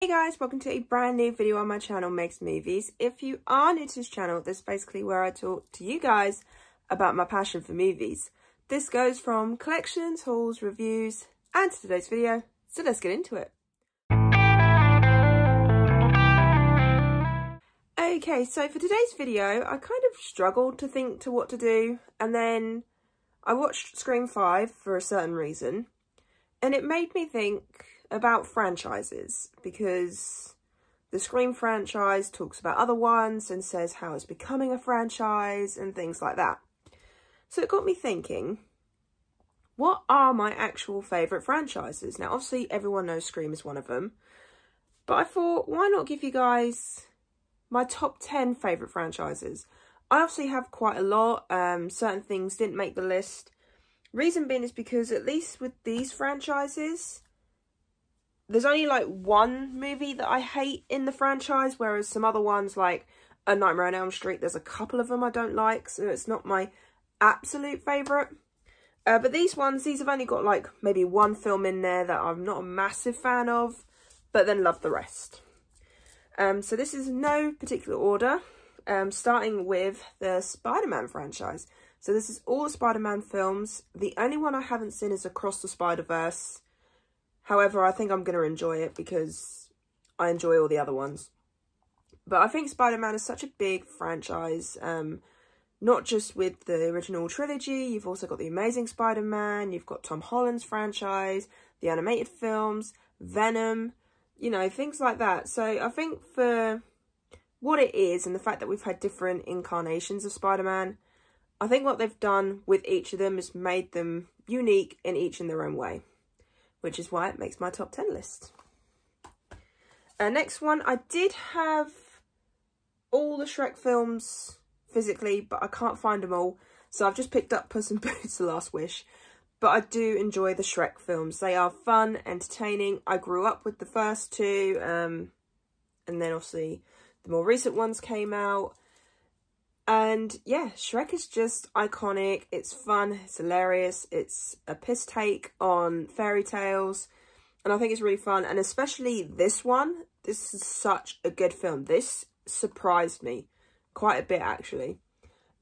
Hey guys, welcome to a brand new video on my channel, Meg's Movies. If you are new to this channel, this is basically where I talk to you guys about my passion for movies. This goes from collections, hauls, reviews, and to today's video, so let's get into it. Okay, so for today's video, I kind of struggled to think to what to do, and then I watched Scream 5 for a certain reason, and it made me think about franchises, because the Scream franchise talks about other ones and says how it's becoming a franchise and things like that. So it got me thinking, what are my actual favourite franchises? Now obviously everyone knows Scream is one of them, but I thought, why not give you guys my top 10 favourite franchises? I obviously have quite a lot. Certain things didn't make the list. Reason being is because at least with these franchises, there's only like one movie that I hate in the franchise, whereas some other ones like A Nightmare on Elm Street, there's a couple of them I don't like, so it's not my absolute favourite. But these have only got like maybe one film in there that I'm not a massive fan of, but then love the rest. So this is no particular order, starting with the SpiderMan franchise. So this is all the Spider-Man films. The only one I haven't seen is Across the Spider-Verse. However, I think I'm going to enjoy it because I enjoy all the other ones. But I think Spider-Man is such a big franchise. Not just with the original trilogy. You've also got The Amazing Spider-Man. You've got Tom Holland's franchise. The animated films. Venom. You know, things like that. So I think for what it is and the fact that we've had different incarnations of Spider-Man, I think what they've done with each of them is made them unique and each in their own way, which is why it makes my top 10 list. Next one, I did have all the Shrek films physically, but I can't find them all. So I've just picked up Puss in Boots: The Last Wish. But I do enjoy the Shrek films. They are fun, entertaining. I grew up with the first two. And then obviously the more recent ones came out. And yeah, Shrek is just iconic. It's fun, it's hilarious, it's a piss take on fairy tales, and I think it's really fun. And especially this one, this is such a good film. This surprised me quite a bit actually.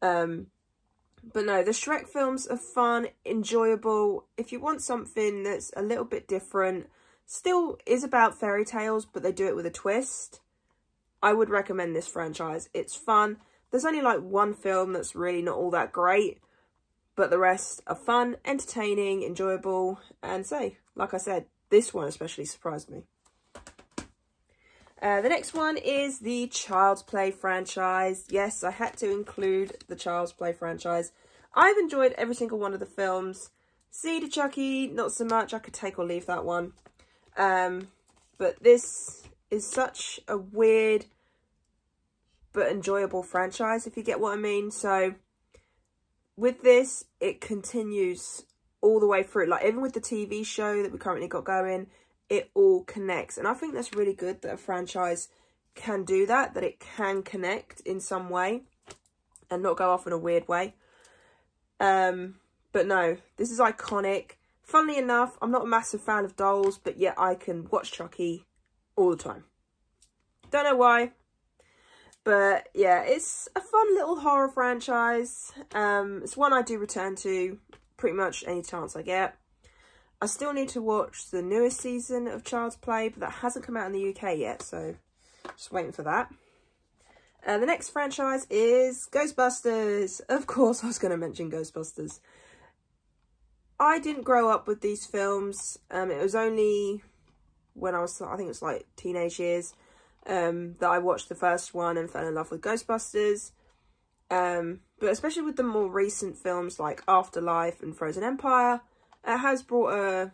But no, the Shrek films are fun, enjoyable. If you want something that's a little bit different, still is about fairy tales, but they do it with a twist, I would recommend this franchise. It's fun. There's only like one film that's really not all that great, but the rest are fun, entertaining, enjoyable, and so, like I said, this one especially surprised me. The next one is the Child's Play franchise. Yes, I had to include the Child's Play franchise. I've enjoyed every single one of the films. Seed of Chucky, not so much. I could take or leave that one. But this is such a weird but enjoyable franchise, if you get what I mean. So with this, it continues all the way through. Like even with the TV show that we currently got going, it all connects. And I think that's really good that a franchise can do that, that it can connect in some way and not go off in a weird way. But no, this is iconic. Funnily enough, I'm not a massive fan of dolls, but yet I can watch Chucky all the time. Don't know why. But yeah, it's a fun little horror franchise. It's one I do return to pretty much any chance I get. I still need to watch the newest season of Child's Play, but that hasn't come out in the UK yet, so just waiting for that. The next franchise is Ghostbusters. Of course, I was going to mention Ghostbusters. I didn't grow up with these films. It was only when I think it was like teenage years, that I watched the first one and fell in love with Ghostbusters. But especially with the more recent films like Afterlife and Frozen Empire, it has brought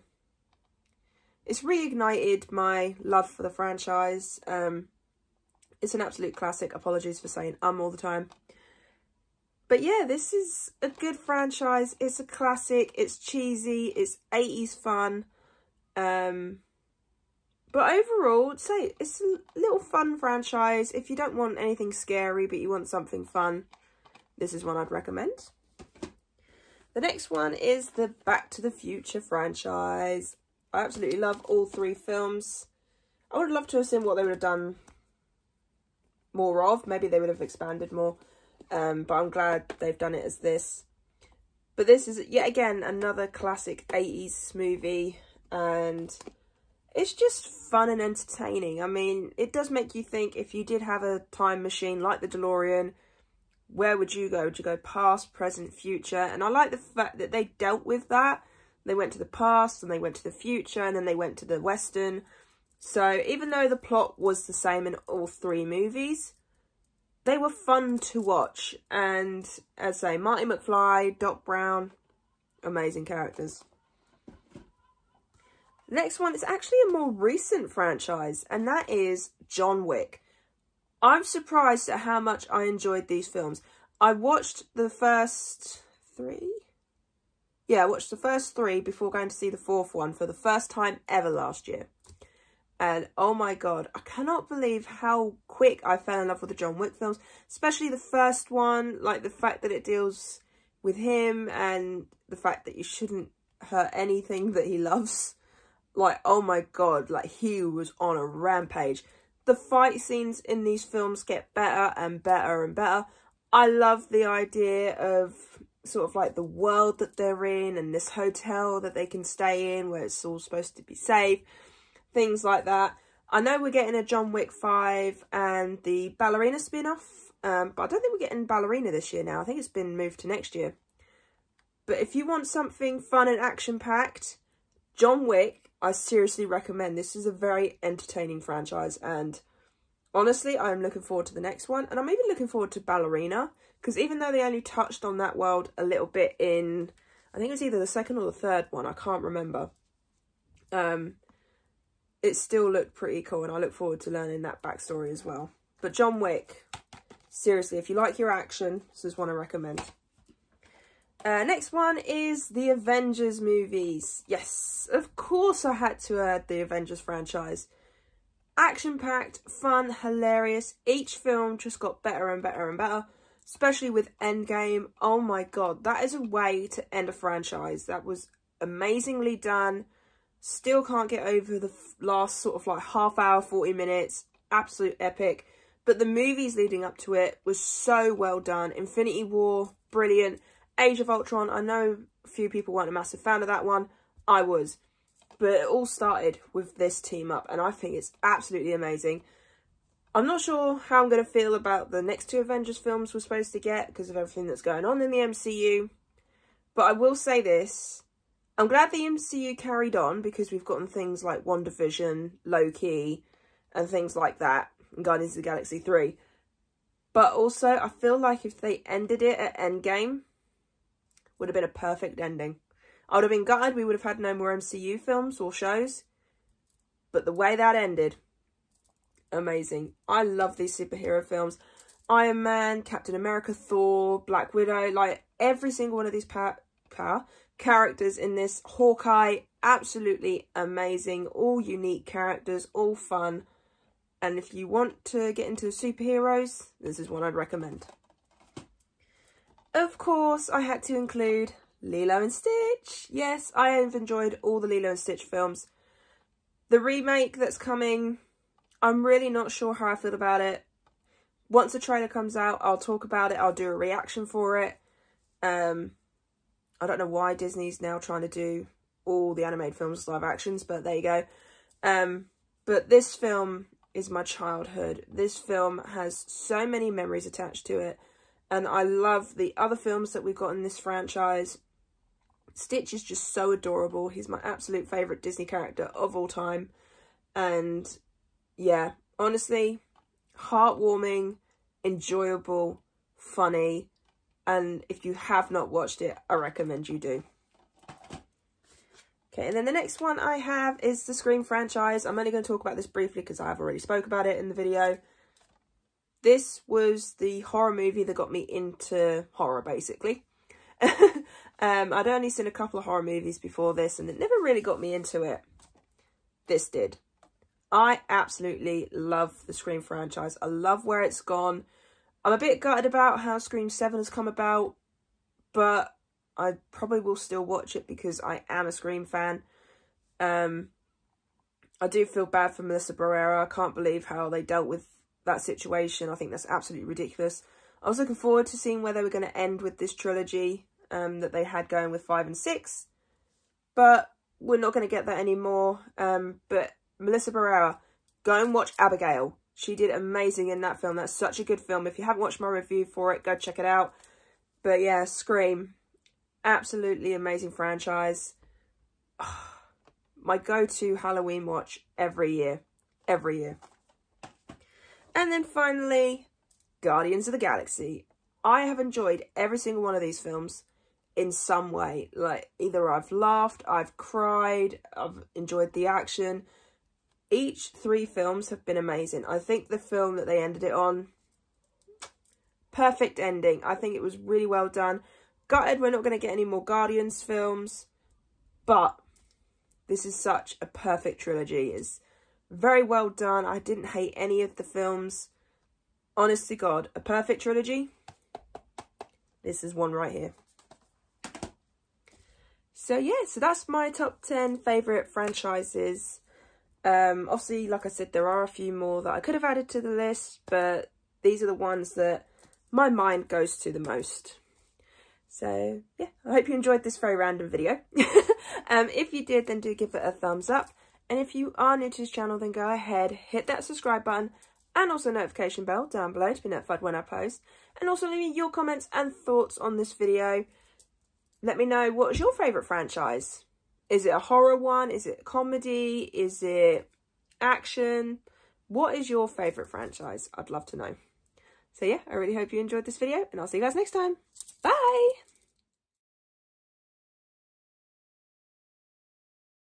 it's reignited my love for the franchise. It's an absolute classic. Apologies for saying all the time. But yeah, this is a good franchise. It's a classic. It's cheesy. It's 80s fun. But overall, I'd say it's a little fun franchise. If you don't want anything scary, but you want something fun, this is one I'd recommend. The next one is the Back to the Future franchise. I absolutely love all three films. I would love to have seen what they would have done more of. Maybe they would have expanded more. But I'm glad they've done it as this. But this is, yet again, another classic 80s movie. And it's just fun and entertaining. I mean, it does make you think, if you did have a time machine like the DeLorean, where would you go? Would you go past, present, future? And I like the fact that they dealt with that. They went to the past, and they went to the future, and then they went to the Western. So even though the plot was the same in all three movies, they were fun to watch. And as I say, Marty McFly, Doc Brown, amazing characters. The next one is actually a more recent franchise, and that is John Wick. I'm surprised at how much I enjoyed these films. I watched the first three? Yeah, I watched the first three before going to see the fourth one for the first time ever last year. And oh my god, I cannot believe how quick I fell in love with the John Wick films. Especially the first one, like the fact that it deals with him and the fact that you shouldn't hurt anything that he loves. Like, oh my god, like he was on a rampage. The fight scenes in these films get better and better and better. I love the idea of sort of like the world that they're in and this hotel that they can stay in where it's all supposed to be safe. Things like that. I know we're getting a John Wick 5 and the Ballerina spin-off. But I don't think we're getting Ballerina this year now. I think it's been moved to next year. But if you want something fun and action-packed, John Wick, I seriously recommend. This is a very entertaining franchise, and honestly, I'm looking forward to the next one. And I'm even looking forward to Ballerina, because even though they only touched on that world a little bit in, I think it was either the second or the third one, I can't remember. It still looked pretty cool, and I look forward to learning that backstory as well. But John Wick, seriously, if you like your action, this is one I recommend. Next one is the Avengers movies. Yes, of course I had to add the Avengers franchise. Action-packed, fun, hilarious. Each film just got better and better and better. Especially with Endgame. Oh my god, that is a way to end a franchise. That was amazingly done. Still can't get over the last sort of like half hour, 40 minutes. Absolute epic. But the movies leading up to it was so well done. Infinity War, brilliant. Age of Ultron, I know a few people weren't a massive fan of that one. I was. But it all started with this team up, and I think it's absolutely amazing. I'm not sure how I'm going to feel about the next two Avengers films we're supposed to get because of everything that's going on in the MCU. But I will say this. I'm glad the MCU carried on because we've gotten things like WandaVision, Loki, and things like that. And Guardians of the Galaxy 3. But also, I feel like if they ended it at Endgame, would have been a perfect ending. I would have been gutted. We would have had no more MCU films or shows. But the way that ended, amazing. I love these superhero films. Iron Man, Captain America, Thor, Black Widow. Like, every single one of these characters in this. Hawkeye, absolutely amazing. All unique characters, all fun. And if you want to get into superheroes, this is one I'd recommend. Of course, I had to include Lilo and Stitch. Yes, I have enjoyed all the Lilo and Stitch films. The remake that's coming, I'm really not sure how I feel about it. Once the trailer comes out, I'll talk about it. I'll do a reaction for it. I don't know why Disney's now trying to do all the animated films as live actions, but there you go. But this film is my childhood. This film has so many memories attached to it. And I love the other films that we've got in this franchise. Stitch is just so adorable. He's my absolute favourite Disney character of all time. And yeah, honestly, heartwarming, enjoyable, funny. And if you have not watched it, I recommend you do. Okay, and then the next one I have is the Scream franchise. I'm only going to talk about this briefly because I've already spoke about it in the video. This was the horror movie that got me into horror, basically. I'd only seen a couple of horror movies before this, and it never really got me into it. This did. I absolutely love the Scream franchise. I love where it's gone. I'm a bit gutted about how Scream 7 has come about, but I probably will still watch it because I am a Scream fan. I I do feel bad for Melissa Barrera. I can't believe how they dealt with that situation. I think that's absolutely ridiculous. I was looking forward to seeing where they were going to end with this trilogy that they had going with 5 and 6. But we're not going to get that anymore. But Melissa Barrera, go and watch Abigail. She did amazing in that film. That's such a good film. If you haven't watched my review for it, go check it out. But yeah, Scream. Absolutely amazing franchise. Oh, my go-to Halloween watch every year. Every year. And then finally, Guardians of the Galaxy. I have enjoyed every single one of these films in some way. Like, either I've laughed, I've cried, I've enjoyed the action. Each 3 films have been amazing. I think the film that they ended it on, perfect ending. I think it was really well done. Gutted we're not going to get any more Guardians films, but this is such a perfect trilogy. It's very well done. I didn't hate any of the films. Honest to God, a perfect trilogy. This is one right here. So yeah, so that's my top 10 favourite franchises. Obviously, like I said, there are a few more that I could have added to the list, but these are the ones that my mind goes to the most. So yeah, I hope you enjoyed this very random video. If you did, then do give it a thumbs up. And if you are new to this channel, then go ahead, hit that subscribe button and also notification bell down below to be notified when I post. And also leave me your comments and thoughts on this video. Let me know, what's your favourite franchise? Is it a horror one? Is it a comedy? Is it action? What is your favourite franchise? I'd love to know. So yeah, I really hope you enjoyed this video and I'll see you guys next time. Bye!